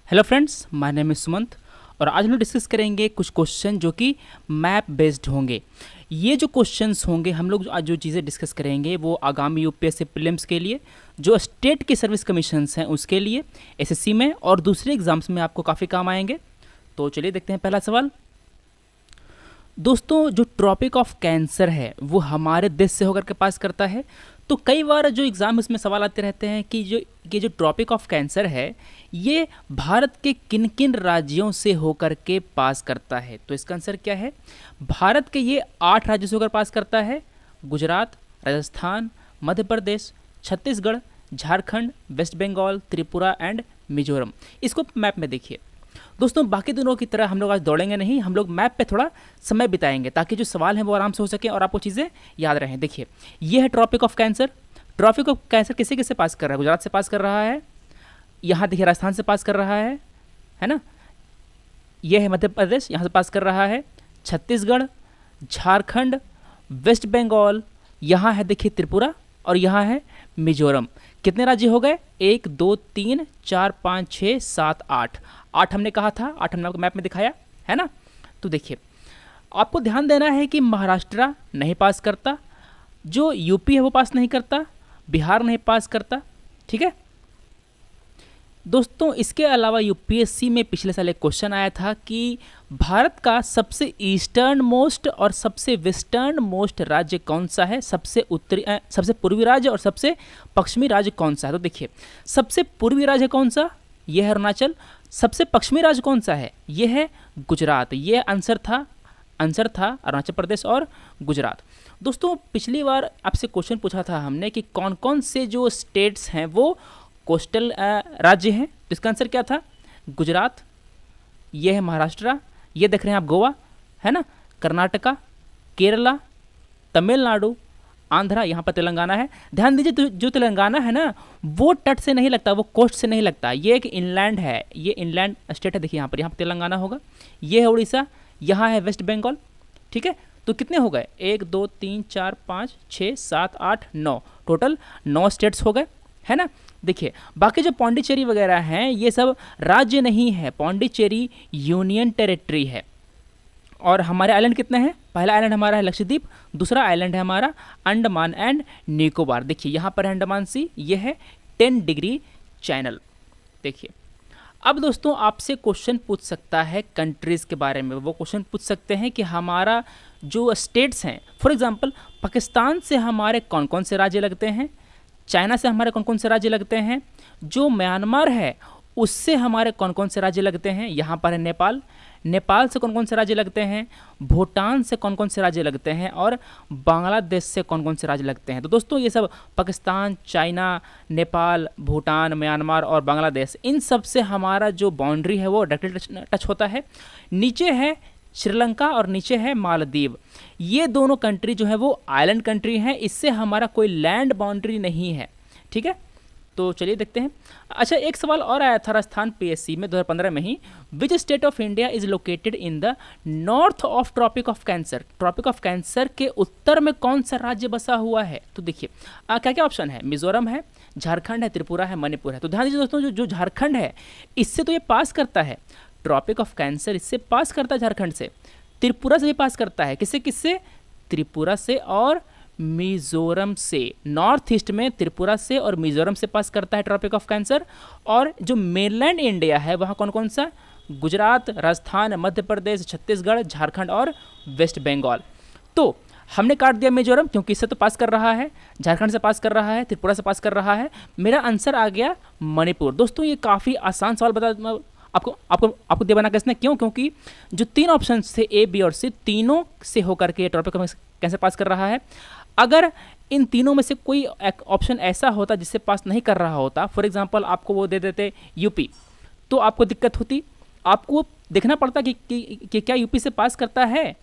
Hello friends, my name is Sumant और आज हम लोग डिस्कस करेंगे कुछ क्वेश्चन जो कि मैप बेस्ड होंगे। ये जो क्वेश्चंस होंगे हम लोग आज जो चीज़ें डिस्कस करेंगे वो आगामी यूपीएससी प्रीलिम्स के लिए, जो स्टेट के सर्विस कमीशंस हैं उसके लिए, एसएससी में और दूसरे एग्जाम्स में आपको काफ़ी काम आएंगे। तो चलिए देखते हैं पहला सवाल। दोस्तों, जो ट्रॉपिक ऑफ कैंसर है वो हमारे देश से होकर के पास करता है। तो कई बार जो एग्ज़ाम इसमें सवाल आते रहते हैं कि जो ट्रॉपिक ऑफ कैंसर है ये भारत के किन किन राज्यों से होकर के पास करता है। तो इसका आंसर क्या है? भारत के ये 8 राज्यों से होकर पास करता है। Gujarat, Rajasthan, Madhya Pradesh, Chhattisgarh, Jharkhand, waste Bengal, Tripura and Mizoram. इसको मैप में देखिए दोस्तों। बाकी दिनों की तरह हम लोग आज दौड़ेंगे नहीं, हम लोग मैप पे थोड़ा समय बिताएंगे ताकि जो सवाल हैं वो आराम से हो सके और आपको चीज़ें याद रहें। देखिए, ये है tropic of cancer. Tropic of cancer किसे किसे पास कर रहा है? गुजरात से पास कर रहा है, यहाँ देखिए राजस्थान से पास कर रहा है ना। ये है मध्य प्रदेश, यहाँ से पास कर रहा है। छत्तीसगढ़, झारखंड, वेस्ट बंगाल, यहाँ है देखिए त्रिपुरा और यहाँ है मिजोरम। कितने राज्य हो गए? 1 2 3 4 5 6 7 8। 8 हमने कहा था, 8 हमने आपको मैप में दिखाया है ना। तो देखिए, आपको ध्यान देना है कि महाराष्ट्र नहीं पास करता, जो यूपी है वो पास नहीं करता, बिहार नहीं पास करता, ठीक है दोस्तों। इसके अलावा यूपीएससी में पिछले साल एक क्वेश्चन आया था कि भारत का सबसे ईस्टर्न मोस्ट और सबसे वेस्टर्न मोस्ट राज्य कौन सा है, सबसे पूर्वी राज्य और सबसे पश्चिमी राज्य कौन सा है। तो देखिए, सबसे पूर्वी राज्य कौन सा? यह है अरुणाचल। सबसे पश्चिमी राज्य कौन सा है? यह है गुजरात। ये आंसर था अरुणाचल प्रदेश और गुजरात। दोस्तों, पिछली बार आपसे क्वेश्चन पूछा था हमने कि कौन कौन से जो स्टेट्स हैं वो कोस्टल राज्य हैं। तो इसका आंसर क्या था? गुजरात, ये है महाराष्ट्र, ये देख रहे हैं आप गोवा है ना, कर्नाटका, केरला, तमिलनाडु, आंध्रा, यहाँ पर तेलंगाना है। ध्यान दीजिए, जो तेलंगाना है ना वो तट से नहीं लगता, वो कोस्ट से नहीं लगता, ये एक इनलैंड है, ये इनलैंड स्टेट है। देखिए यहाँ पर तेलंगाना होगा, ये है उड़ीसा, यहाँ है वेस्ट बंगाल, ठीक है। तो कितने हो गए? 1 2 3 4 5 6 7 8 9, टोटल 9 स्टेट्स हो गए, है ना। देखिए, बाकी जो पौंडीचेरी वगैरह हैं ये सब राज्य नहीं है, पौंडीचेरी यूनियन टेरिटरी है। और हमारे आइलैंड कितने हैं? पहला आइलैंड हमारा है लक्षद्वीप, दूसरा आइलैंड है हमारा अंडमान एंड निकोबार। देखिए यहाँ पर है अंडमान सी, ये है 10 डिग्री चैनल। देखिए, अब दोस्तों आपसे क्वेश्चन पूछ सकता है कंट्रीज़ के बारे में। वो क्वेश्चन पूछ सकते हैं कि हमारा जो स्टेट्स हैं, फॉर एग्जांपल पाकिस्तान से हमारे कौन कौन से राज्य लगते हैं, चाइना से हमारे कौन कौन से राज्य लगते हैं, जो म्यांमार है उससे हमारे कौन कौन से राज्य लगते हैं, यहाँ पर है नेपाल, नेपाल से कौन कौन से राज्य लगते हैं, भूटान से कौन कौन से राज्य लगते हैं और बांग्लादेश से कौन कौन से राज्य लगते हैं। तो दोस्तों ये सब पाकिस्तान, चाइना, नेपाल, भूटान, म्यांमार और बांग्लादेश, इन सब से हमारा जो बाउंड्री है वो डायरेक्टली टच होता है। नीचे है श्रीलंका और नीचे है मालदीव। ये दोनों कंट्री जो है वो आइलैंड कंट्री हैं, इससे हमारा कोई लैंड बाउंड्री नहीं है, ठीक है। तो चलिए देखते हैं। अच्छा, एक सवाल और आया था राजस्थान पीएससी में 2015 में ही। Which state of India is located in the north of Tropic of cancer? Tropic of Cancer के उत्तर में कौन सा राज्य बसा हुआ है? तो देखिए क्या क्या ऑप्शन है? मिजोरम है, झारखंड है, त्रिपुरा है, मणिपुर है। तो ध्यान दीजिए दोस्तों, जो झारखंड है इससे तो ये पास करता है, ट्रॉपिक ऑफ कैंसर इससे पास करता है झारखंड से, त्रिपुरा से भी पास करता है। किससे किससे? त्रिपुरा से और मिजोरम से। नॉर्थ ईस्ट में त्रिपुरा से और मिजोरम से पास करता है ट्रॉपिक ऑफ कैंसर। और जो मेनलैंड इंडिया है वहाँ कौन कौन सा? गुजरात, राजस्थान, मध्य प्रदेश, छत्तीसगढ़, झारखंड और वेस्ट बंगाल। तो हमने काट दिया मिजोरम क्योंकि इससे तो पास कर रहा है, झारखंड से पास कर रहा है, त्रिपुरा से पास कर रहा है। मेरा आंसर आ गया मणिपुर। दोस्तों ये काफ़ी आसान सवाल बता आपको दे बना किसने, क्यों? क्योंकि जो 3 ऑप्शन थे ए, बी और सी, तीनों से होकर के ट्रॉपिक ऑफ कैंसर पास कर रहा है। अगर इन तीनों में से कोई एक ऑप्शन ऐसा होता जिससे पास नहीं कर रहा होता, फॉर एग्जांपल आपको वो दे देते यूपी, तो आपको दिक्कत होती। आपको देखना पड़ता कि क्या यूपी से पास करता है।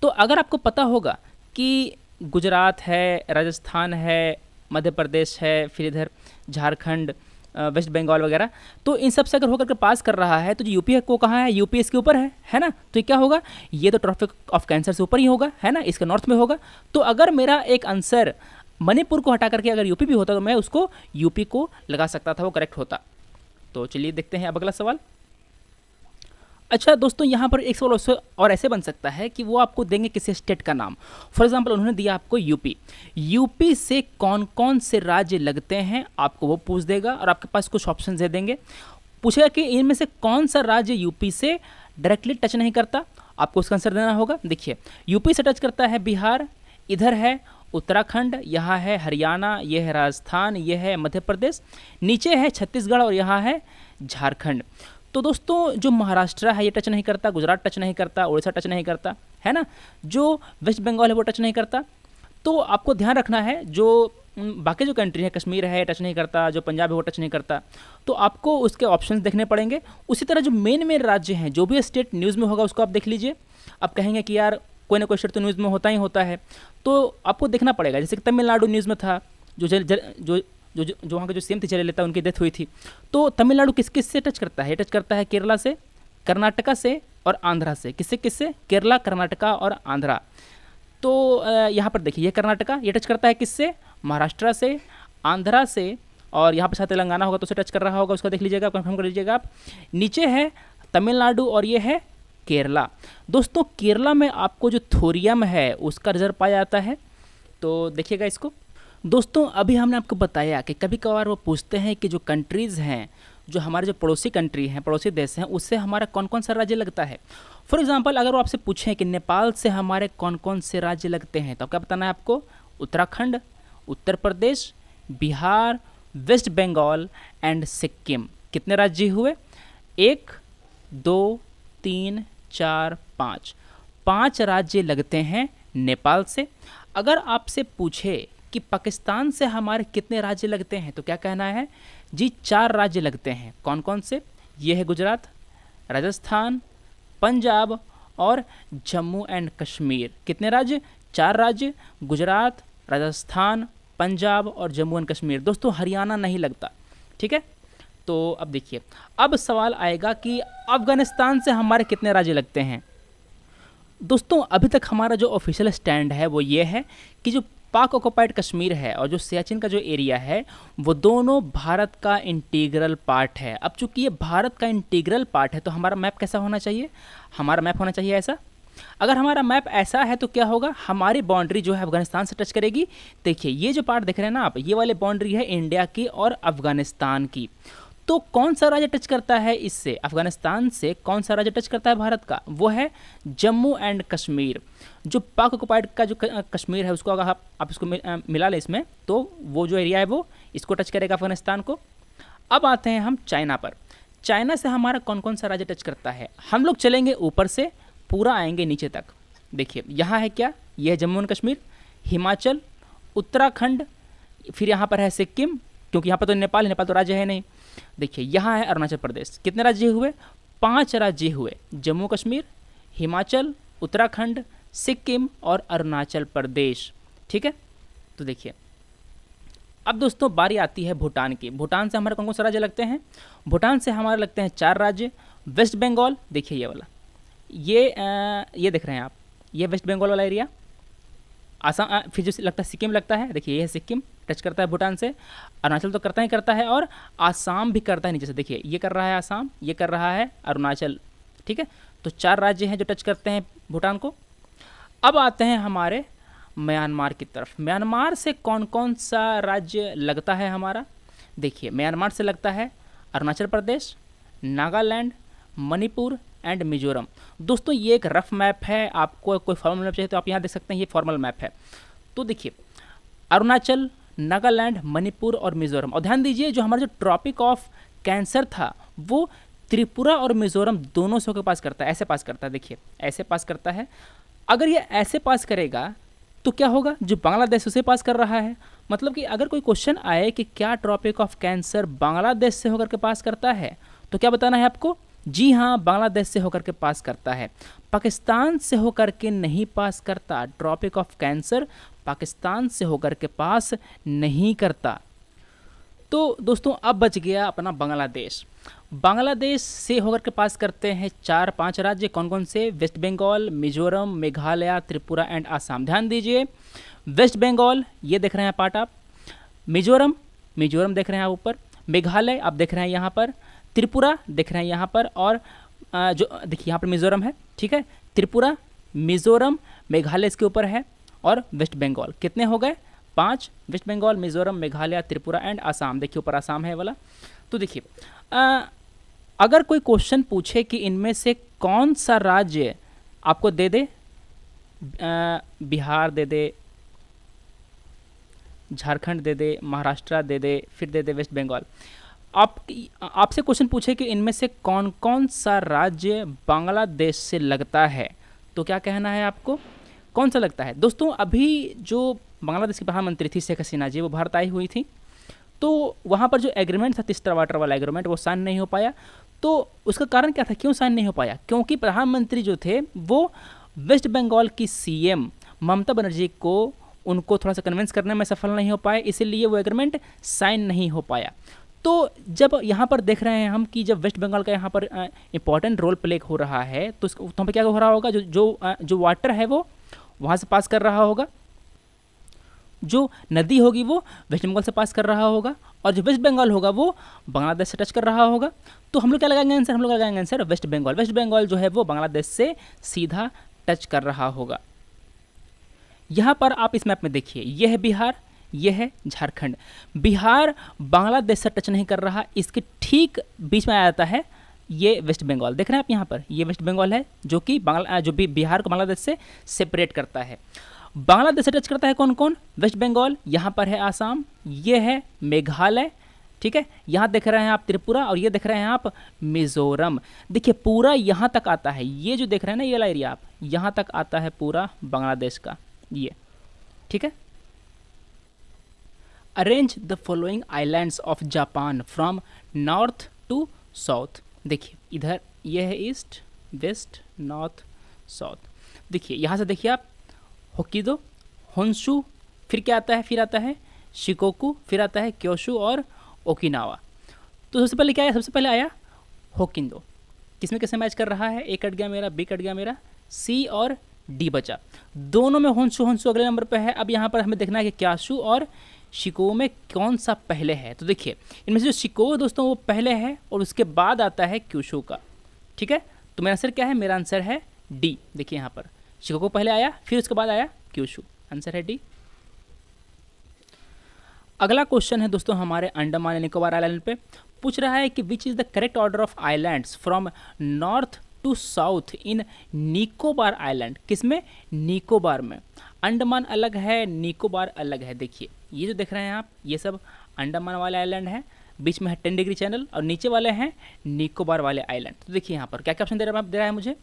तो अगर आपको पता होगा कि गुजरात है, राजस्थान है, मध्य प्रदेश है, फिर इधर झारखंड, वेस्ट बंगाल वगैरह, तो इन सब से अगर होकर के पास कर रहा है तो जो यूपी को कहाँ है? यूपी इसके ऊपर है ना। तो ये क्या होगा? ये तो ट्रॉपिक ऑफ कैंसर से ऊपर ही होगा, है ना, इसका नॉर्थ में होगा। तो अगर मेरा एक आंसर मणिपुर को हटा करके अगर यूपी भी होता तो मैं उसको यूपी को लगा सकता था, वो करेक्ट होता। तो चलिए देखते हैं अब अगला सवाल। अच्छा दोस्तों, यहाँ पर एक सवाल और ऐसे बन सकता है कि वो आपको देंगे किसी स्टेट का नाम। फॉर एग्जांपल उन्होंने दिया आपको यूपी, यूपी से कौन कौन से राज्य लगते हैं आपको वो पूछ देगा और आपके पास कुछ ऑप्शन दे देंगे। पूछेगा कि इनमें से कौन सा राज्य यूपी से डायरेक्टली टच नहीं करता, आपको उसका आंसर देना होगा। देखिए यूपी से टच करता है बिहार, इधर है उत्तराखंड, यहाँ है हरियाणा, ये है राजस्थान, ये है मध्य प्रदेश, नीचे है छत्तीसगढ़ और यहाँ है झारखंड। तो दोस्तों जो महाराष्ट्र है ये टच नहीं करता, गुजरात टच नहीं करता, उड़ीसा टच नहीं करता, है ना, जो वेस्ट बंगाल है वो टच नहीं करता। तो आपको ध्यान रखना है जो बाकी जो कंट्री है, कश्मीर है टच नहीं करता, जो पंजाब है वो टच नहीं करता, तो आपको उसके ऑप्शंस देखने पड़ेंगे। उसी तरह जो मेन राज्य हैं, जो भी स्टेट न्यूज़ में होगा उसको आप देख लीजिए। आप कहेंगे कि यार कोई ना कोई स्टेट तो न्यूज़ में होता ही होता है, तो आपको देखना पड़ेगा। जैसे कि तमिलनाडु न्यूज़ में था, जो वहाँ के जो सीएम थे जयललिता, उनकी डेथ हुई थी। तो तमिलनाडु किस से टच करता है? ये टच करता है केरला से, कर्नाटका से और आंध्रा से। किससे? केरला, कर्नाटका और आंध्रा। तो यहाँ पर देखिए ये कर्नाटका, ये टच करता है किससे? महाराष्ट्र से, आंध्रा से, और यहाँ पर शायद तेलंगाना होगा तो उसे टच कर रहा होगा, उसका देख लीजिएगा, कंफर्म कर लीजिएगा आप। नीचे है तमिलनाडु और ये है केरला। दोस्तों केरला में आपको जो थोरियम है उसका रिजर्व पाया जाता है, तो देखिएगा इसको। दोस्तों अभी हमने आपको बताया कि कभी कभार वो पूछते हैं कि जो कंट्रीज़ हैं, जो हमारे जो पड़ोसी कंट्री हैं, पड़ोसी देश हैं, उससे हमारा कौन कौन सा राज्य लगता है। फॉर एग्जांपल अगर वो आपसे पूछें कि नेपाल से हमारे कौन कौन से राज्य लगते हैं, तो क्या बताना है आपको? Uttarakhand, Uttar Pradesh, Bihar, waste Bengal and Sikkim. कितने राज्य हुए? 1 2 3 4 5 राज्य लगते हैं नेपाल से। अगर आपसे पूछे कि पाकिस्तान से हमारे कितने राज्य लगते हैं, तो क्या कहना है जी? 4 राज्य लगते हैं। कौन कौन से? ये है गुजरात, राजस्थान, पंजाब और जम्मू एंड कश्मीर। कितने राज्य? 4 राज्य, गुजरात, राजस्थान, पंजाब और जम्मू एंड कश्मीर। दोस्तों हरियाणा नहीं लगता, ठीक है। तो अब देखिए, अब सवाल आएगा कि अफगानिस्तान से हमारे कितने राज्य लगते हैं। दोस्तों अभी तक हमारा जो ऑफिशियल स्टैंड है वो ये है कि जो पाक ऑक्युपाइड कश्मीर है और जो सियाचिन का जो एरिया है वो दोनों भारत का इंटीग्रल पार्ट है। अब चूंकि ये भारत का इंटीग्रल पार्ट है तो हमारा मैप कैसा होना चाहिए? हमारा मैप होना चाहिए ऐसा। अगर हमारा मैप ऐसा है तो क्या होगा? हमारी बाउंड्री जो है अफगानिस्तान से टच करेगी। देखिए ये जो पार्ट देख रहे हैं ना आप, ये वाली बाउंड्री है इंडिया की और अफगानिस्तान की। तो कौन सा राज्य टच करता है इससे? अफगानिस्तान से कौन सा राज्य टच करता है भारत का? वो है जम्मू एंड कश्मीर। जो पाक ऑक्युपाइड का जो कश्मीर है उसको अगर आप इसको मिला लें इसमें, तो वो जो एरिया है वो इसको टच करेगा, अफगानिस्तान को। अब आते हैं हम चाइना पर। चाइना से हमारा कौन कौन सा राज्य टच करता है? हम लोग चलेंगे ऊपर से पूरा आएंगे नीचे तक। देखिए यहाँ है क्या? यह है जम्मू एंड कश्मीर, हिमाचल, उत्तराखंड, फिर यहाँ पर है सिक्किम, क्योंकि यहाँ पर तो नेपाल तो राज्य है नहीं। देखिए यहाँ है अरुणाचल प्रदेश। कितने राज्य हुए? 5 राज्य हुए, जम्मू कश्मीर, हिमाचल, उत्तराखंड, सिक्किम और अरुणाचल प्रदेश, ठीक है। तो देखिए अब दोस्तों बारी आती है भूटान की। भूटान से हमारे कौन कौन से राज्य लगते हैं? भूटान से हमारे लगते हैं 4 राज्य। वेस्ट बंगाल, देखिए ये वाला, ये देख रहे हैं आप, ये वेस्ट बंगाल वाला एरिया। आसाम, फिर जो लगता है सिक्किम लगता है, देखिए ये है सिक्किम, टच करता है भूटान से। अरुणाचल तो करता ही करता है और आसाम भी करता है नीचे से। देखिए ये कर रहा है आसाम, ये कर रहा है अरुणाचल, ठीक है। तो 4 राज्य हैं जो टच करते हैं भूटान को। अब आते हैं हमारे म्यांमार की तरफ। म्यांमार से कौन कौन सा राज्य लगता है हमारा? देखिए म्यांमार से लगता है अरुणाचल प्रदेश, नागालैंड, मणिपुर एंड मिजोरम। दोस्तों ये एक रफ मैप है, आपको कोई फॉर्मल मैप चाहिए तो आप यहाँ देख सकते हैं, ये फॉर्मल मैप है। तो देखिए अरुणाचल, नागालैंड, मणिपुर और मिजोरम। और ध्यान दीजिए जो हमारा जो ट्रॉपिक ऑफ कैंसर था वो त्रिपुरा और मिजोरम दोनों से होकर पास करता है, ऐसे पास करता है। देखिए ऐसे पास करता है। अगर ये ऐसे पास करेगा तो क्या होगा? जो बांग्लादेश उसे पास कर रहा है। मतलब कि अगर कोई क्वेश्चन आए कि क्या ट्रॉपिक ऑफ कैंसर बांग्लादेश से होकर के पास करता है, तो क्या बताना है आपको? जी हाँ, बांग्लादेश से होकर के पास करता है। पाकिस्तान से होकर के नहीं पास करता। ट्रॉपिक ऑफ कैंसर पाकिस्तान से होकर के पास नहीं करता। तो दोस्तों अब बच गया अपना बांग्लादेश। बांग्लादेश से होकर के पास करते हैं 4-5 राज्य। कौन कौन से? वेस्ट बंगाल, मिजोरम, मेघालय, त्रिपुरा एंड आसाम। ध्यान दीजिए वेस्ट बंगाल ये देख रहे हैं पार्ट आप, मिजोरम देख रहे हैं आप ऊपर, मेघालय आप देख रहे हैं यहाँ पर, त्रिपुरा दिख रहे हैं यहाँ पर, और जो देखिए यहाँ पर मिजोरम है, ठीक है, त्रिपुरा, मिजोरम, मेघालय इसके ऊपर है, और वेस्ट बंगाल। कितने हो गए? 5। वेस्ट बंगाल, मिजोरम, मेघालय, त्रिपुरा एंड असम। देखिए ऊपर असम है वाला। तो देखिए अगर कोई क्वेश्चन पूछे कि इनमें से कौन सा राज्य आपको दे दे, बिहार दे दे, झारखंड दे दे, महाराष्ट्र दे दे, फिर दे दे वेस्ट बंगाल, आपसे क्वेश्चन पूछे कि इनमें से कौन कौन सा राज्य बांग्लादेश से लगता है, तो क्या कहना है आपको? कौन सा लगता है? दोस्तों अभी जो बांग्लादेश की प्रधानमंत्री थी शेख हसीना जी, वो भारत आई हुई थी, तो वहाँ पर जो एग्रीमेंट था तीस्ता वाटर वाला एग्रीमेंट, वो साइन नहीं हो पाया। तो उसका कारण क्या था, क्यों साइन नहीं हो पाया? क्योंकि प्रधानमंत्री जो थे वो वेस्ट बंगाल की सीएम ममता बनर्जी को उनको थोड़ा सा कन्विंस करने में सफल नहीं हो पाए, इसीलिए वो एग्रीमेंट साइन नहीं हो पाया। तो जब यहाँ पर देख रहे हैं हम कि जब वेस्ट बंगाल का यहाँ पर इंपॉर्टेंट रोल प्ले हो रहा है, तो वहाँ पर क्या हो रहा होगा, जो वाटर है वो वहाँ से पास कर रहा होगा, जो नदी होगी वो वेस्ट बंगाल से पास कर रहा होगा, और जो वेस्ट बंगाल होगा वो बांग्लादेश से टच कर रहा होगा। तो हम लोग क्या लगाएंगे आंसर? हम लोग लगाएंगे आंसर वेस्ट बंगाल। वेस्ट बंगाल जो है वो बांग्लादेश से सीधा टच कर रहा होगा। यहाँ पर आप इस मैप में देखिए, यह है बिहार, यह है झारखंड। बिहार बांग्लादेश से टच नहीं कर रहा, इसके ठीक बीच में आ जाता है ये वेस्ट बंगाल। देख रहे हैं आप यहाँ पर, ये वेस्ट बंगाल है जो कि बिहार को बांग्लादेश से सेपरेट करता है। बांग्लादेश से टच करता है कौन कौन? वेस्ट बंगाल, यहाँ पर है आसाम, ये है मेघालय, ठीक है, यहाँ देख रहे हैं आप त्रिपुरा, और ये देख रहे हैं आप मिजोरम। देखिए पूरा यहाँ तक आता है, ये जो देख रहे हैं ना ये वाला एरिया, आप यहाँ तक आता है पूरा बांग्लादेश का ये, ठीक है। Arrange the following islands of Japan from north to south. देखिए इधर ये है ईस्ट, वेस्ट, नॉर्थ, साउथ। देखिए यहाँ से देखिए आप होक्किदो, होन्शु, फिर क्या आता है? फिर आता है शिकोकू, फिर आता है क्योशु और ओकिनावा। तो सबसे पहले क्या आया? सबसे पहले आया होक्किदो। किसमें कैसे मैच कर रहा है? ए कट गया मेरा, बी कट गया मेरा, सी और डी बचा। दोनों में होन्शु अगले नंबर पे है। अब यहाँ पर हमें देखना है कि क्याशु और शिको में कौन सा पहले है। तो देखिए इनमें से जो शिको दोस्तों वो पहले है, और उसके बाद आता है क्यूशु का, ठीक है। तो मेरा आंसर क्या है? मेरा आंसर है डी। देखिए यहाँ पर शिकोको पहले आया, फिर उसके बाद आया क्यूशु, आंसर है डी। अगला क्वेश्चन है दोस्तों हमारे अंडमान एंड निकोबार आइलैंड पे। पूछ रहा है कि which is the correct order of islands from north to south in Nicobar island. किसमें? निकोबार में। अंडमान अलग है, निकोबार अलग है। देखिए ये जो देख रहे हैं आप, ये सब अंडमान वाले आइलैंड है, बीच में है 10 डिग्री चैनल, और नीचे वाले हैं निकोबार वाले आइलैंड। तो देखिए यहाँ पर क्या क्या ऑप्शन दे रहा है मुझे?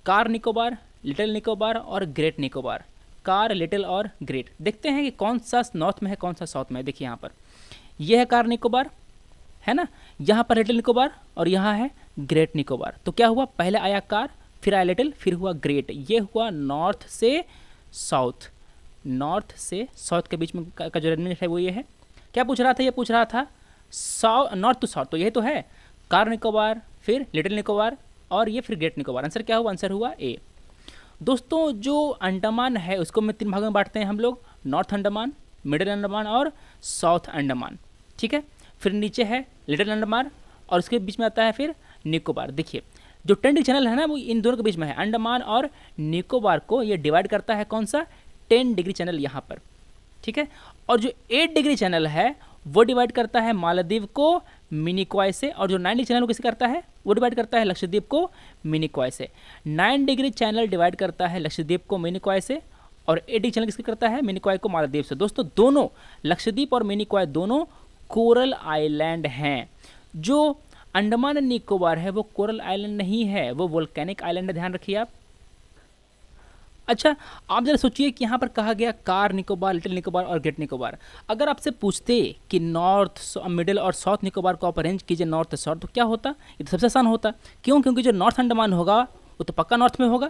कार निकोबार, लिटिल निकोबार और ग्रेट निकोबार। कार, लिटिल और ग्रेट। देखते हैं कि कौन सा नॉर्थ में है, कौन सा साउथ में है। देखिए यहाँ पर यह है कार निकोबार, है ना, यहाँ पर लिटिल निकोबार, और यहाँ है ग्रेट निकोबार। तो क्या हुआ? पहले आया कार, फिर आया लिटिल, फिर हुआ ग्रेट। ये हुआ नॉर्थ से साउथ। नॉर्थ से साउथ के बीच में का जो रेंज है वो ये है। क्या पूछ रहा था? ये पूछ रहा था नॉर्थ टू साउथ। तो ये तो है कार निकोबार, फिर लिटिल निकोबार, और ये फिर ग्रेट निकोबार। आंसर क्या हुआ? आंसर हुआ ए। दोस्तों जो अंडमान है उसको में 3 भागों में बांटते हैं हम लोग, नॉर्थ अंडमान, मिडिल अंडमान और साउथ अंडमान, ठीक है। फिर नीचे है लिटिल अंडमान, और उसके बीच में आता है फिर निकोबार। देखिए जो 10 डिग्री चैनल है ना वो इन दोनों के बीच में है। अंडमान और निकोबार को ये डिवाइड करता है कौन सा? 10 डिग्री चैनल यहाँ पर, ठीक है। और जो 8 डिग्री चैनल है वो डिवाइड करता है मालदीव को मिनिकॉय से, और जो 9 डिग्री चैनल को किसे करता है? वो डिवाइड करता है लक्षद्वीप को मिनिकॉय से। 9 डिग्री चैनल डिवाइड करता है लक्षद्वीप को मिनिकॉय से, और 8 डिग्री चैनल किसके करता है? मिनिकॉय को मालदीव से। दोस्तों दोनों लक्षद्वीप और मिनिकॉय दोनों कोरल आइलैंड हैं। जो अंडमान एंड निकोबार है वो कोरल आइलैंड नहीं है, वो वोल्केनिक आइलैंड है, ध्यान रखिए आप। अच्छा आप जरा सोचिए कि यहाँ पर कहा गया कार निकोबार, लिटिल निकोबार और ग्रेट निकोबार। अगर आपसे पूछते कि नॉर्थ, मिडिल और साउथ निकोबार को आप अरेंज कीजिए नॉर्थ साउथ, तो क्या होता? ये तो सबसे आसान होता। क्यों? क्योंकि जो नॉर्थ अंडमान होगा वो तो पक्का नॉर्थ में होगा,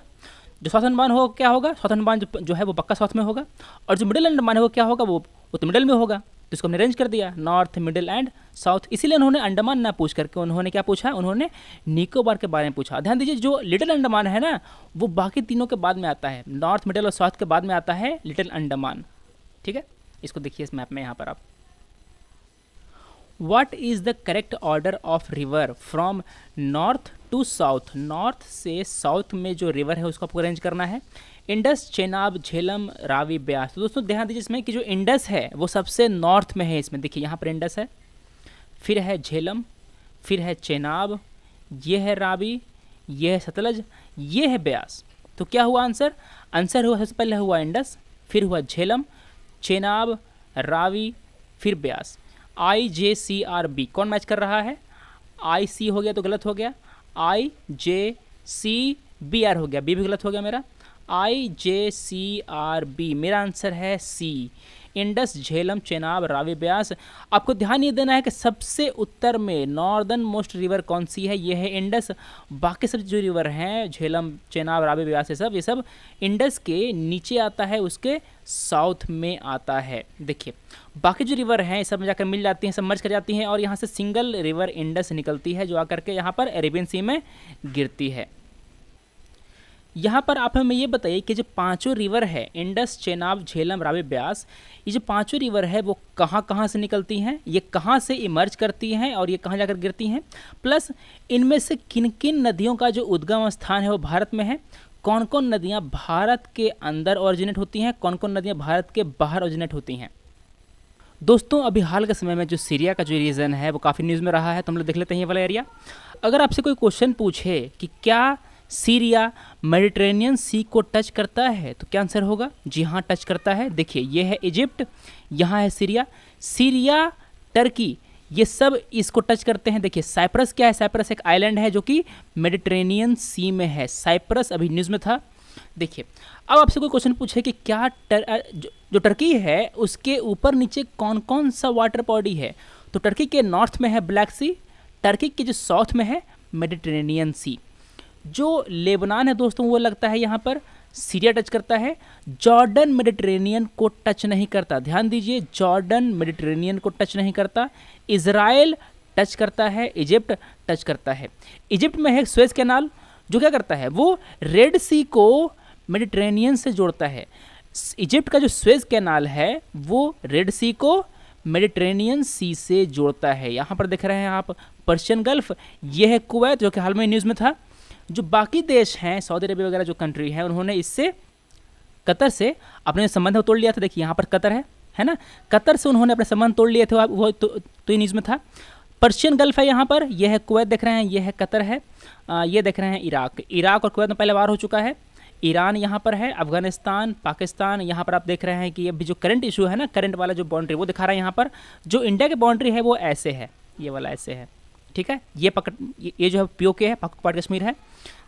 जो साउथ अंडमान होगा क्या होगा? साउथ अंडमान जो है वो पक्का साउथ में होगा, और जो मिडिल अंडमान है वो क्या होगा? वो तो मिडिल में होगा। तो इसको हमने अरेंज कर दिया नॉर्थ, मिडिल एंड साउथ। इसीलिए उन्होंने अंडमान ना पूछ करके उन्होंने क्या पूछा? उन्होंने निकोबार के बारे में पूछा। ध्यान दीजिए जो लिटिल अंडमान है ना वो बाकी तीनों के बाद में आता है, नॉर्थ, मिडिल और साउथ के बाद में आता है लिटिल अंडमान, ठीक है। इसको देखिए इस मैप में यहाँ पर आप। What is the correct order of river from north to south, north से साउथ में जो रिवर है उसको आपको अरेंज करना है। इंडस, चेनाब, झेलम, रावी, ब्यास। तो दोस्तों ध्यान दीजिए इसमें कि जो इंडस है वो सबसे नॉर्थ में है। इसमें देखिए यहाँ पर इंडस है, फिर है झेलम, फिर है चेनाब, ये है रावी, ये है सतलज, ये है ब्यास। तो क्या हुआ आंसर? आंसर हुआ, सबसे पहले हुआ इंडस, फिर हुआ झेलम, चेनाब, रावी, फिर ब्यास। IJCRB कौन मैच कर रहा है? IC हो गया तो गलत हो गया, IJCBR हो गया, बी भी गलत हो गया मेरा। IJCRB मेरा आंसर है C, इंडस, झेलम, चेनाब, रावी, ब्यास। आपको ध्यान ये देना है कि सबसे उत्तर में नॉर्दर्न मोस्ट रिवर कौन सी है? ये है इंडस। बाकी सब जो रिवर हैं, झेलम, चेनाब, रावी, ब्यास, ये सब इंडस के नीचे आता है, उसके साउथ में आता है। देखिए बाकी जो रिवर हैं सब में जाकर मिल जाती हैं, सब मर्ज कर जाती हैं और यहाँ से सिंगल रिवर इंडस निकलती है जो आकर के यहाँ पर अरेबियन सी में गिरती है। यहाँ पर आप हमें ये बताइए कि जो पांचों रिवर है, इंडस, चेनाब, झेलम, रावी, ब्यास, ये जो पांचों रिवर है वो कहाँ कहाँ से निकलती हैं, ये कहाँ से इमर्ज करती हैं और ये कहाँ जाकर गिरती हैं, प्लस इनमें से किन किन नदियों का जो उद्गम स्थान है वो भारत में है, कौन कौन नदियाँ भारत के अंदर ऑरिजिनेट होती हैं, कौन कौन नदियाँ भारत के बाहर ऑरिजिनेट होती हैं। दोस्तों अभी हाल के समय में जो सीरिया का जो रीजन है वो काफ़ी न्यूज़ में रहा है, तो हम लोग देख लेते हैं ये वाला एरिया। अगर आपसे कोई क्वेश्चन पूछे कि क्या सीरिया मेडिटेरेनियन सी को टच करता है, तो क्या आंसर होगा? जी हाँ, टच करता है। देखिए ये है इजिप्ट, यहाँ है सीरिया, सीरिया, टर्की, ये सब इसको टच करते हैं। देखिए साइप्रस क्या है? साइप्रस एक आइलैंड है जो कि मेडिटेरेनियन सी में है। साइप्रस अभी न्यूज़ में था। देखिए अब आपसे कोई क्वेश्चन पूछे कि क्या जो टर्की है उसके ऊपर नीचे कौन कौन सा वाटर बॉडी है, तो टर्की के नॉर्थ में है ब्लैक सी, टर्की के जो साउथ में है मेडिटेरेनियन सी। जो लेबनान है दोस्तों वो लगता है यहाँ पर सीरिया टच करता है, जॉर्डन मेडिटेरेनियन को टच नहीं करता। ध्यान दीजिए, जॉर्डन मेडिटेरेनियन को टच नहीं करता। इजराइल टच करता है, इजिप्ट टच करता है। इजिप्ट में है सुएज कैनाल जो क्या करता है, वो रेड सी को मेडिटेरेनियन से जोड़ता है। इजिप्ट का जो सुएज कैनाल है वो रेड सी को मेडिटेरेनियन सी से जोड़ता है। यहाँ पर देख रहे हैं आप पर्शियन गल्फ, ये है कुवैत जो कि हाल में न्यूज़ में था। जो बाकी देश हैं, सऊदी अरबिया वगैरह जो कंट्री हैं, उन्होंने इससे कतर से अपने संबंध तोड़ लिया था। देखिए यहाँ पर कतर है ना, कतर से उन्होंने अपने संबंध तोड़ लिए थे, वो तो ये न्यूज़ में था। पर्शियन गल्फ है यहाँ पर, यह है कुवैत देख रहे हैं, यह है कतर है, ये देख रहे हैं इराक। इराक और कुवैत में पहले वार हो चुका है। ईरान यहाँ पर है, अफगानिस्तान, पाकिस्तान, यहाँ पर आप देख रहे हैं कि अभी जो करंट इशू है ना, करंट वाला जो बाउंड्री वो दिखा रहा है यहाँ पर। जो इंडिया की बाउंड्री है वो ऐसे है, ये वाला ऐसे है, ठीक है। ये जो है पीओके है, पाक कश्मीर है।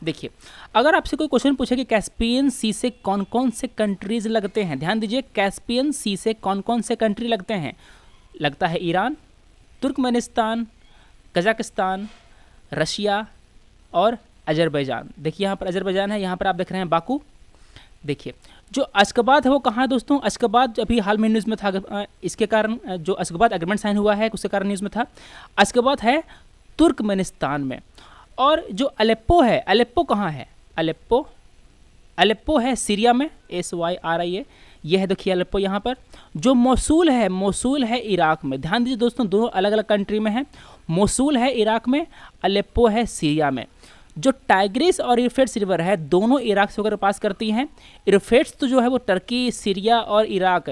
देखिए अगर आपसे कोई क्वेश्चन पूछे कि कैस्पियन सी से कौन कौन से कंट्रीज लगते हैं, ध्यान दीजिए, कैस्पियन सी से कौन कौन से कंट्री लगते हैं, लगता है ईरान, तुर्कमेनिस्तान, कजाकिस्तान, रशिया और अजरबैजान। देखिए यहाँ पर अजरबैजान है, यहाँ पर आप देख रहे हैं बाकू। देखिए जो अशगाबाद है वो कहाँ है दोस्तों? अशगाबाद अभी हाल में न्यूज़ में था, इसके कारण जो अशगाबाद एग्रीमेंट साइन हुआ है उसके कारण न्यूज़ में था। अशगाबाद है तुर्कमेनिस्तान में। और जो अलेप्पो है, अलेप्पो कहाँ है? अलेप्पो है सीरिया में, SYRIA, यह है देखिए अलेप्पो यहाँ पर। जो मोसूल है, मोसूल है इराक में। ध्यान दीजिए दोस्तों, दोनों अलग अलग कंट्री में है। मोसूल है इराक में, अलेप्पो है सीरिया में। जो टाइग्रिस और यूफ्रेट्स रिवर है दोनों इराक से होकर पास करती हैं। यूफ्रेट्स तो जो है वो टर्की, सीरिया और इराक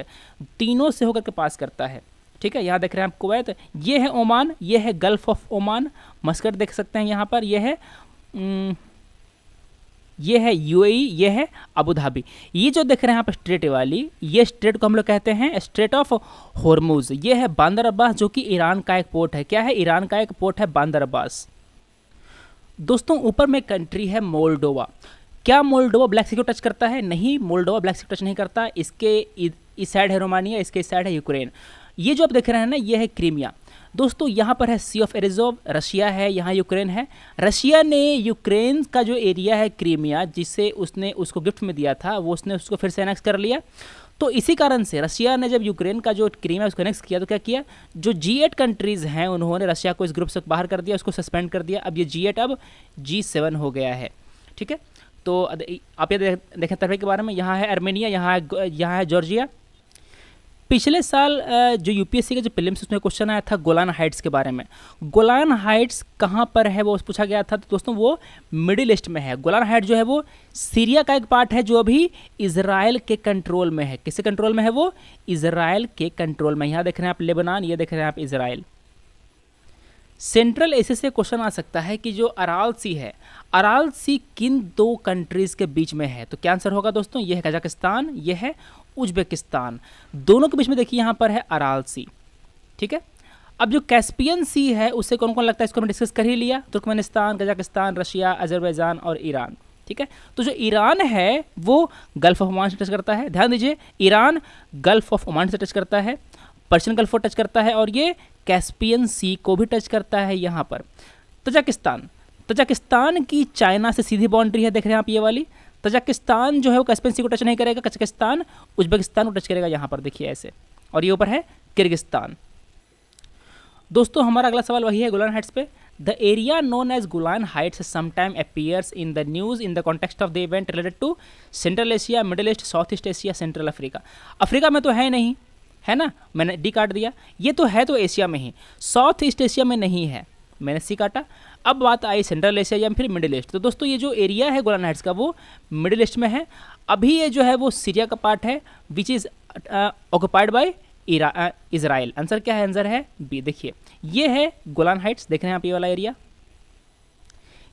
तीनों से होकर के पास करता है, ठीक है। यहाँ देख रहे हैं आप कुवैत, ये है ओमान, ये है गल्फ ऑफ ओमान, मस्कट देख सकते हैं यहाँ पर, ये है UAE, ये है अबू धाबी। ये जो देख रहे हैं आप स्ट्रेट वाली, ये स्ट्रेट को हम लोग कहते हैं स्ट्रेट ऑफ होर्मुज। ये है बांदर अब्बास जो कि ईरान का एक पोर्ट है। क्या है? ईरान का एक पोर्ट है बांदर अब्बास। दोस्तों ऊपर में कंट्री है मोल्डोवा। क्या मोल्डोवा ब्लैक सी को टच करता है? नहीं, मोल्डोवा ब्लैक सी को टच नहीं करता। इसके इस साइड है रोमानिया, इसके इस साइड है यूक्रेन। ये जो आप देख रहे हैं ना, ये है क्रीमिया। दोस्तों यहाँ पर है सी ऑफ एरिजोव, रशिया है, यहाँ यूक्रेन है। रशिया ने यूक्रेन का जो एरिया है क्रीमिया, जिसे उसने उसको गिफ्ट में दिया था, वो उसने उसको फिर से एनेक्स कर लिया। तो इसी कारण से रशिया ने जब यूक्रेन का जो क्रीमिया उसको एनेक्स किया तो क्या किया, जो G8 कंट्रीज़ हैं उन्होंने रशिया को इस ग्रुप से बाहर कर दिया, उसको सस्पेंड कर दिया। अब ये G8 अब G7 हो गया है, ठीक है। तो आप ये देखें टर्की के बारे में, यहाँ है अर्मेनिया, यहाँ है जॉर्जिया, पिछले साल जो यूपीएससी का जो प्रीलिम्स उसमें क्वेश्चन आया था गोलान हाइट्स के बारे में। गोलान हाइट्स कहाँ पर है वो पूछा गया था, तो दोस्तों वो मिडिल ईस्ट में है। गोलान हाइट जो है वो सीरिया का एक पार्ट है जो अभी इजराइल के कंट्रोल में है। किसके कंट्रोल में है वो? इजराइल के कंट्रोल में। यहाँ देख रहे हैं आप लेबनान, ये देख रहे हैं आप इजराइल। सेंट्रल एशिया से क्वेश्चन आ सकता है कि जो अराल सी है, अराल सी किन दो कंट्रीज के बीच में है? तो क्या आंसर होगा दोस्तों? ये है कजाकिस्तान, ये है उज्बेकिस्तान। दोनों के बीच में देखिए यहाँ पर है अराल सी, ठीक है। अब जो कैस्पियन सी है उससे कौन कौन लगता है, इसको हमने डिस्कस कर ही लिया। तुर्कमेनिस्तान, कजाकिस्तान, रशिया, अजरबैजान और ईरान, ठीक है। तो जो ईरान है वो गल्फ ऑफ ओमान से टच करता है। ध्यान दीजिए, ईरान गल्फ ऑफ ओमान से टच करता है, पर्शियन गल्फ को टच करता है और ये कैस्पियन सी को भी टच करता है। यहाँ पर तजाकिस्तान, तजाकिस्तान की चाइना से सीधी बाउंड्री है, देख रहे हैं आप ये वाली। तजाकिस्तान जो है वो कैस्पियन सी को टच नहीं करेगा, कजाकिस्तान उज्बेकिस्तान को टच करेगा, यहाँ पर देखिए ऐसे। और ये ऊपर है किर्गिस्तान। दोस्तों हमारा अगला सवाल वही है गोलान हाइट्स पे। The area known as Golan Heights sometime appears in the news in the context of the event related to Central Asia, Middle East, South East Asia, Central Africa. Africa में तो है नहीं, है ना, मैंने D काट दिया। ये तो है तो एशिया में ही, साउथ ईस्ट एशिया में नहीं है, मैंने सी काटा। अब बात आई सेंट्रल एशिया या फिर मिडिल ईस्ट। तो दोस्तों ये जो एरिया है गोलान हाइट्स का वो मिडिल ईस्ट में है। अभी ये जो है वो सीरिया का पार्ट है which is occupied by Israel. Answer क्या है? आंसर है बी। देखिए ये है गोलान हाइट्स, देख रहे हैं आप ये वाला एरिया।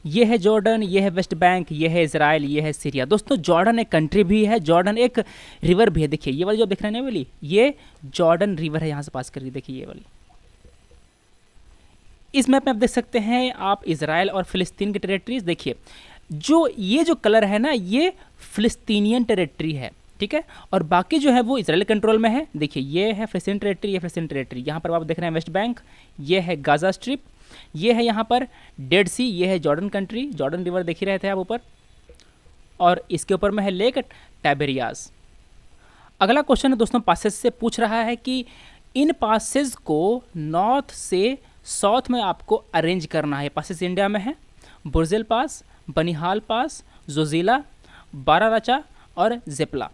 ये है जॉर्डन, ये है वेस्ट बैंक, ये है इजराइल, ये है सीरिया। दोस्तों जॉर्डन एक कंट्री भी है, जॉर्डन एक रिवर भी है। देखिए ये वाली जो देख रहे हैं ना वाली, ये जॉर्डन रिवर है, यहाँ से पास कर रही है। देखिए ये वाली, इस मैप में आप देख सकते हैं आप इजराइल और फिलिस्तीन की टेरिटरीज। देखिए जो ये जो कलर है ना ये फिलिस्तीनियन टेरिटरी है, ठीक है, और बाकी जो है वो इजराइल कंट्रोल में है। देखिए ये है फिलिस्तीन टेरिटरी, ये फिलिस्तीन टेरिटरी। यहाँ पर आप देख रहे हैं वेस्ट बैंक, ये है गाजा स्ट्रिप, ये है यहाँ पर डेड सी, ये है जॉर्डन कंट्री, जॉर्डन रिवर देख ही रहे थे आप ऊपर, और इसके ऊपर में है लेक टाइबेरियास। अगला क्वेश्चन है दोस्तों पासेज से पूछ रहा है कि इन पासेज को नॉर्थ से साउथ में आपको अरेंज करना है। पासेज इंडिया में है, बुर्जिल पास, बनिहाल पास, जोजिला, बाराराचा और जेपला।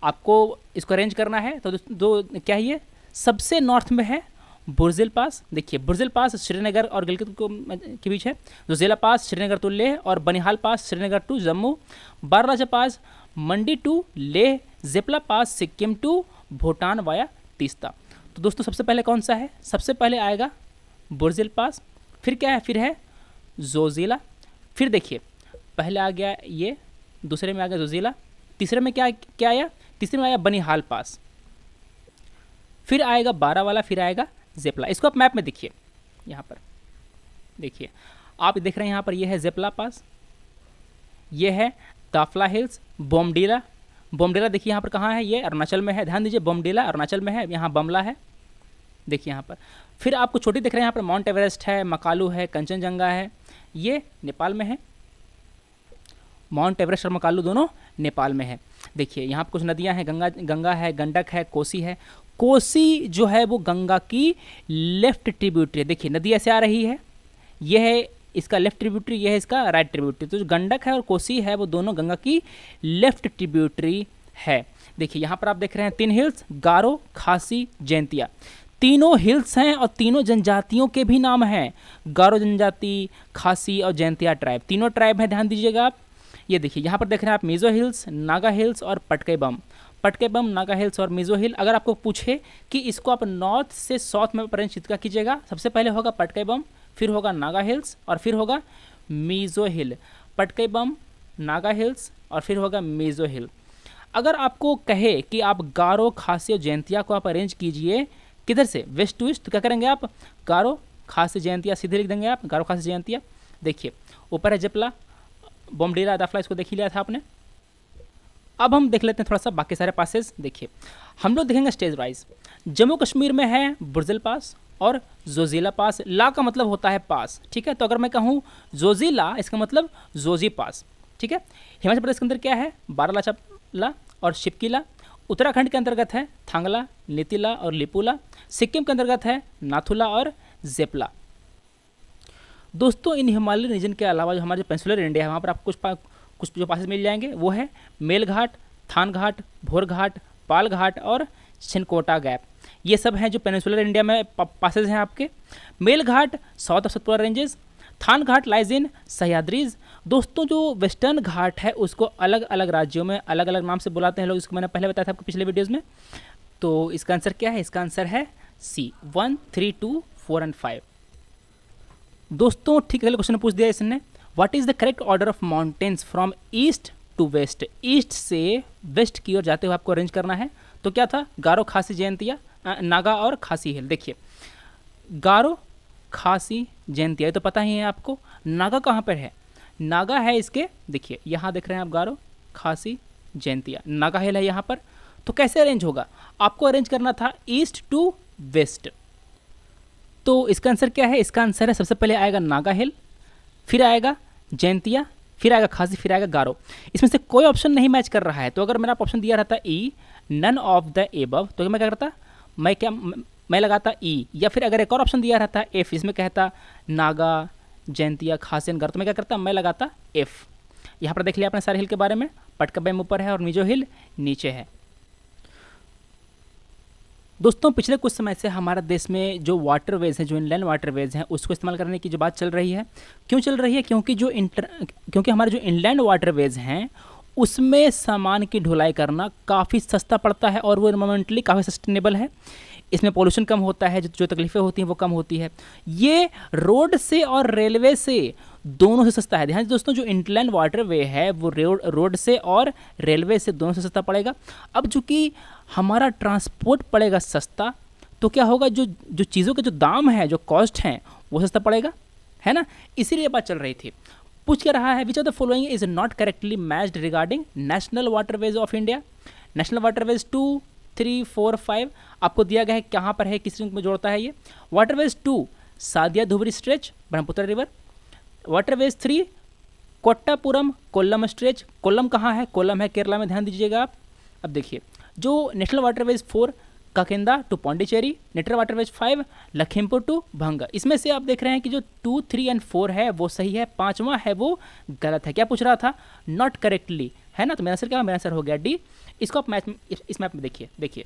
आपको इसको अरेंज करना है। तो दो क्या है, ये सबसे नॉर्थ में है बुर्जिल पास। देखिए बुर्जिल पास श्रीनगर और गिलगित के बीच है, जोजिला पास श्रीनगर टू लेह और Banihal pass Srinagar to Jammu, Baralacha pass Mandi to Leh, Jelepla pass Sikkim to Bhutan via Teesta. तो दोस्तों सबसे पहले कौन सा है? सबसे पहले आएगा बुर्जिल पास, फिर क्या है, फिर है जोजिला, फिर देखिए पहले आ गया ये, दूसरे में आ गया जोजिला, तीसरे में क्या क्या आया? तीसरे में आया बनिहाल पास, फिर आएगा बारावाला, फिर आएगा जेपला। इसको आप मैप में देखिए, यहाँ पर देखिए आप देख रहे हैं यहाँ पर ये है जेपला पास, ये है दाफला हिल्स, बोमडीला। बोमडीला देखिए यहाँ पर कहाँ है, ये अरुणाचल में है। ध्यान दीजिए बोमडीला अरुणाचल में है, यहाँ बमला है, देखिए यहाँ पर। फिर आपको छोटी दिख रहे हैं यहाँ पर माउंट एवरेस्ट है, मकालू है, कंचनजंगा है, ये नेपाल में है। माउंट एवरेस्ट और मकालू दोनों नेपाल में है। देखिए यहाँ पर कुछ नदियाँ हैं, गंगा है, गंडक है, कोसी है। कोसी जो है वो गंगा की लेफ्ट ट्रिब्यूटरी है। देखिए नदी ऐसे आ रही है, ये है इसका लेफ्ट ट्रिब्यूटरी, ये है इसका राइट ट्रिब्यूटरी। तो जो गंडक है और कोसी है वो दोनों गंगा की लेफ्ट ट्रिब्यूटरी है। देखिए यहाँ पर आप देख रहे हैं 3 हिल्स, गारो, खासी, जैंतिया। तीनों हिल्स हैं और तीनों जनजातियों के भी नाम हैं, गारो जनजाति, खासी और जैंतिया ट्राइब, तीनों ट्राइब हैं। ध्यान दीजिएगा आप। ये देखिए यहाँ पर देख रहे हैं आप मिजो हिल्स, नागा हिल्स और पटके बम। पटके बम, नागा हिल्स और मिजो हिल। अगर आपको पूछे कि इसको आप नॉर्थ से साउथ में परिचित का कीजिएगा, सबसे पहले होगा पटके बम, फिर होगा नागा हिल्स और फिर होगा मिजो हिल। पटके बम, नागा हिल्स और फिर होगा मिजो हिल। अगर आपको कहे कि आप गारो, खासी और जैंतिया को आप अरेंज कीजिए किधर से, वेस्ट टू ईस्ट, तो क्या करेंगे आप? गारो, खासी, जैंतिया सीधे लिख देंगे आप, गारो, खासी, जैंतिया। देखिए ऊपर है जेपला, बोमडीला, दाफला, इसको देख ही लिया था आपने। अब हम देख लेते हैं थोड़ा सा बाकी सारे पासेस। देखिए हम लोग देखेंगे स्टेज वाइज। जम्मू कश्मीर में है बुर्जिल पास और जोजिला पास। ला का मतलब होता है पास, ठीक है। तो अगर मैं कहूँ जोजिला, इसका मतलब जोजी पास, ठीक है। हिमाचल प्रदेश के अंदर क्या है? बारालाचा और शिपकीला। उत्तराखंड के अंतर्गत है थांगला, नीतिला और लिपुला। सिक्किम के अंतर्गत है नाथुला और जेपला। दोस्तों इन हिमालयन रीजन के अलावा जो हमारे पेंसुलर इंडिया है वहाँ पर आपको कुछ जो पासेस मिल जाएंगे वो है मेलघाट, थान घाट, भोर घाट, पाल घाट और छिनकोटा गैप, ये सब हैं जो पेनिनसुलर इंडिया में पासेज हैं आपके। Melghat south of Satpura ranges, than Ghat lies in Sahyadris. दोस्तों जो वेस्टर्न घाट है उसको अलग अलग राज्यों में अलग अलग नाम से बुलाते हैं लोग, इसको मैंने पहले बताया था आपको पिछले वीडियोज़ में। तो इसका आंसर क्या है? इसका आंसर है सी, 1, 3, 2, 4 एंड 5। दोस्तों ठीक अगले क्वेश्चन पूछ दिया इसने, what is the correct order of mountains from east to west. East से वेस्ट की ओर जाते हुए आपको अरेंज करना है। तो क्या था? गारो, खासी, जयंतिया, नागा और खासी हिल। देखिए गारो, खासी, जयंतिया, ये तो पता ही है आपको। नागा कहाँ पर है? नागा है इसके, देखिए यहाँ देख रहे हैं आप, गारो, खासी, जयंतिया, नागा हिल है यहाँ पर। तो कैसे अरेंज होगा? आपको अरेंज करना था ईस्ट टू वेस्ट। तो इसका आंसर क्या है? इसका आंसर है सबसे पहले आएगा नागा हिल, फिर आएगा जयंतिया, फिर आएगा खासी, फिर आएगा गारो। इसमें से कोई ऑप्शन नहीं मैच कर रहा है। तो अगर मेरा ऑप्शन दिया रहता ई, नन ऑफ द एबव, तो मैं क्या करता? मैं लगाता ई। या फिर अगर एक और ऑप्शन दिया रहता एफ, इसमें कहता नागा, जयंतिया, खासी एंड गारो, तो मैं क्या करता? मैं लगाता एफ। यहाँ पर देख लिया आपने सारे हिल के बारे में। पटकबैम ऊपर है और मिजो हिल नीचे है। दोस्तों पिछले कुछ समय से हमारे देश में जो वाटरवेज हैं, जो इनलैंड वाटरवेज हैं, उसको इस्तेमाल करने की जो बात चल रही है। क्यों चल रही है? क्योंकि हमारे जो इनलैंड वाटरवेज हैं उसमें सामान की ढुलाई करना काफ़ी सस्ता पड़ता है और वो एनवायरमेंटली काफ़ी सस्टेनेबल है। इसमें पोल्यूशन कम होता है, जो तकलीफ़ें होती हैं वो कम होती है। ये रोड से और रेलवे से दोनों से सस्ता है। ध्यान दीजिए दोस्तों, जो इनलैंड वाटरवे है वो रोड से और रेलवे से दोनों से सस्ता पड़ेगा। अब चूँकि हमारा ट्रांसपोर्ट पड़ेगा सस्ता, तो क्या होगा? जो चीज़ों के जो दाम है, जो कॉस्ट हैं, वो सस्ता पड़ेगा, है ना। इसीलिए बात चल रही थी। पूछ क्या रहा है? Which of the following is not correctly matched regarding national waterways of India. National waterways 2, 3, 4, 5 आपको दिया गया है, कहाँ पर है, किस रिंग में जोड़ता है ये। Waterways 2 Sadia Dhubri stretch, Brahmaputra river. Waterways 3 Kottapuram Kollam stretch. Kollam कहाँ है? कोल्लम है केरला में, ध्यान दीजिएगा आप। अब देखिए जो national waterways 4 Kakinada to Pondicherry, national waterways 5 Lakhimpur to Bhanga. इसमें से आप देख रहे हैं कि जो 2, 3 एंड 4 है वो सही है, 5वां है वो गलत है। क्या पूछ रहा था? नॉट करेक्टली, है ना। तो मेरा आंसर क्या? मेरा आंसर हो गया डी। इसको आप इस मैप में देखिए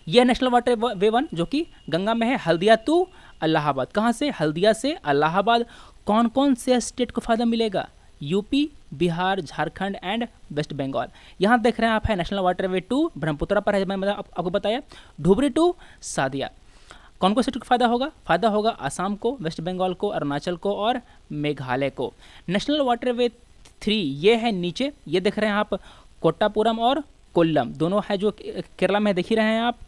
यह नेशनल वाटर वे 1 जो कि गंगा में है, हल्दिया टू इलाहाबाद। कहाँ से? हल्दिया से इलाहाबाद। कौन कौन से स्टेट को फ़ायदा मिलेगा? UP, Bihar, Jharkhand and West Bengal. यहाँ देख रहे हैं आप, है नेशनल वाटरवे 2 ब्रह्मपुत्र पर है, मैंने आपको बताया। धुबरी टू सादिया। कौन कौन स्टेट को फायदा होगा? फायदा होगा आसाम को, वेस्ट बंगाल को, अरुणाचल को और मेघालय को। नेशनल वाटरवे 3 ये है नीचे, ये देख रहे हैं आप, कोट्टापुरम और कोल्लम दोनों है जो केरला में देख ही रहे हैं आप।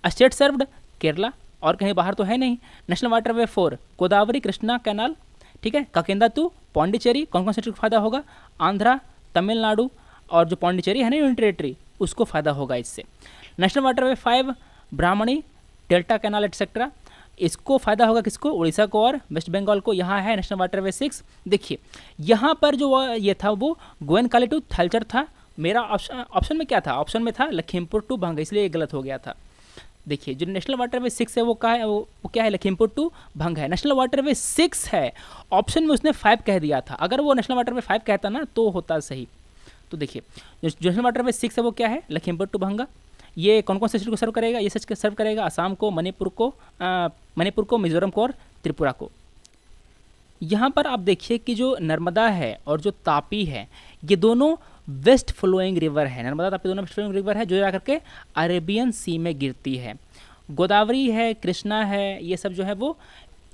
स्टेट सर्व्ड केरला, और कहीं बाहर तो है नहीं। National waterway 4 Godavari Krishna canal, ठीक है। काकेंदा टू पौंडीचेरी, कौन कौन स्टेट को फायदा होगा? आंध्रा, तमिलनाडु और जो पौंडीचेरी है ना यूनियन टेरिटरी, उसको फायदा होगा इससे। नेशनल वाटरवे 5 ब्राह्मणी, डेल्टा कैनाल एटसेट्रा, इसको फायदा होगा किसको? उड़ीसा को और वेस्ट बंगाल को। यहाँ है नेशनल वाटरवे 6। देखिए यहाँ पर जो ये था वो गोयनकाली टू थलचर था। मेरा ऑप्शन में क्या था? ऑप्शन में था लखीमपुर टू भंगा, इसलिए ये गलत हो गया था। देखिए जो नेशनल वाटरवे 6 है वो क्या है? वो क्या है? लखीमपुर टू भंग है। नेशनल वाटरवे 6 है, ऑप्शन में उसने 5 कह दिया था। अगर वो नेशनल वाटरवे 5 कहता ना तो होता सही। तो देखिए जो नेशनल वाटरवे 6 है वो क्या है? लखीमपुर टू भंगा। ये कौन कौन से स्टेट को सर्व करेगा? ये सच सर्व करेगा आसाम को, मणिपुर को, मिजोरम को और त्रिपुरा को। यहाँ पर आप देखिए कि जो नर्मदा है और जो तापी है, ये दोनों वेस्ट फ्लोइंग रिवर है। नर्मदा तापी दोनों वेस्ट फ्लोइंग रिवर है जो जाकर के अरेबियन सी में गिरती है। गोदावरी है, कृष्णा है, ये सब जो है वो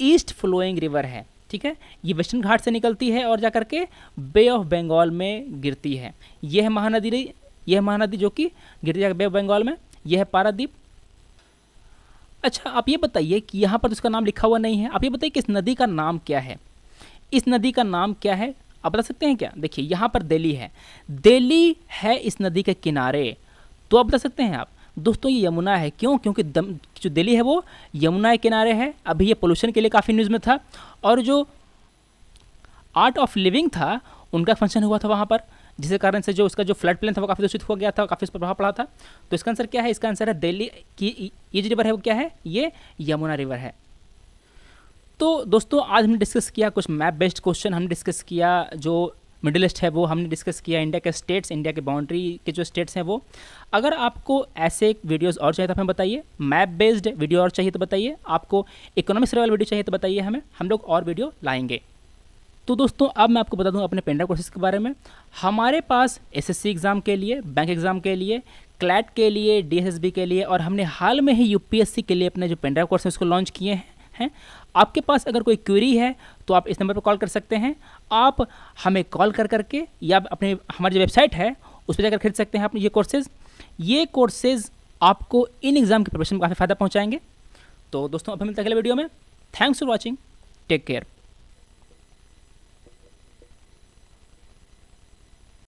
ईस्ट फ्लोइंग रिवर है, ठीक है। ये वेस्टर्न घाट से निकलती है और जाकर के बे ऑफ बंगाल में गिरती है। यह है महानदी जो कि गिरती है बे ऑफ बंगाल में। यह है पारादीप। अच्छा आप ये बताइए कि यहाँ पर तो इसका नाम लिखा हुआ नहीं है। आप ये बताइए कि इस नदी का नाम क्या है? इस नदी का नाम क्या है? आप बता सकते हैं क्या? देखिए यहाँ पर दिल्ली है, दिल्ली है इस नदी के किनारे, तो आप बता सकते हैं आप। दोस्तों ये यमुना है। क्यों? क्योंकि जो दिल्ली है वो यमुना के किनारे है। अभी ये पोल्यूशन के लिए काफ़ी न्यूज़ में था, और जो आर्ट ऑफ लिविंग था उनका फंक्शन हुआ था वहाँ पर, जिसके कारण से जो उसका जो फ्लड प्लेन था वो काफ़ी दूषित हो गया था, काफ़ी उस पर प्रभाव पड़ा था। तो इसका आंसर क्या है? इसका आंसर है दिल्ली की ये जो रिवर है वो क्या है? ये यमुना रिवर है। तो दोस्तों आज हमने डिस्कस किया कुछ मैप बेस्ड क्वेश्चन, हमने डिस्कस किया जो मिडिल ईस्ट है वो हमने डिस्कस किया, इंडिया के स्टेट्स, इंडिया के बाउंड्री के जो स्टेट्स हैं वो। अगर आपको ऐसे वीडियोस और चाहिए तो हमें बताइए, मैप बेस्ड वीडियो और चाहिए तो बताइए, आपको इकोनॉमिक्स लेवल वीडियो चाहिए तो बताइए हमें, हम लोग और वीडियो लाएंगे। तो दोस्तों अब मैं आपको बता दूं अपने पेन ड्राइव कोर्सेज के बारे में। हमारे पास एसएससी एग्ज़ाम के लिए, बैंक एग्ज़ाम के लिए, क्लैट के लिए, डीएसएसबी के लिए और हमने हाल में ही यूपीएससी के लिए अपने जो पेन ड्राइव कोर्स है उसको लॉन्च किए हैं। आपके पास अगर कोई क्वेरी है तो आप इस नंबर पर कॉल कर सकते हैं। आप हमें कॉल करके या अपने हमारी जो वेबसाइट है उस पर जाकर खरीद सकते हैं अपने ये कोर्सेज आपको इन एग्ज़ाम की प्रिपरेशन में काफ़ी फ़ायदा पहुँचाएंगे। तो दोस्तों अब हम मिलते हैं अगले वीडियो में। Thanks for watching, take care.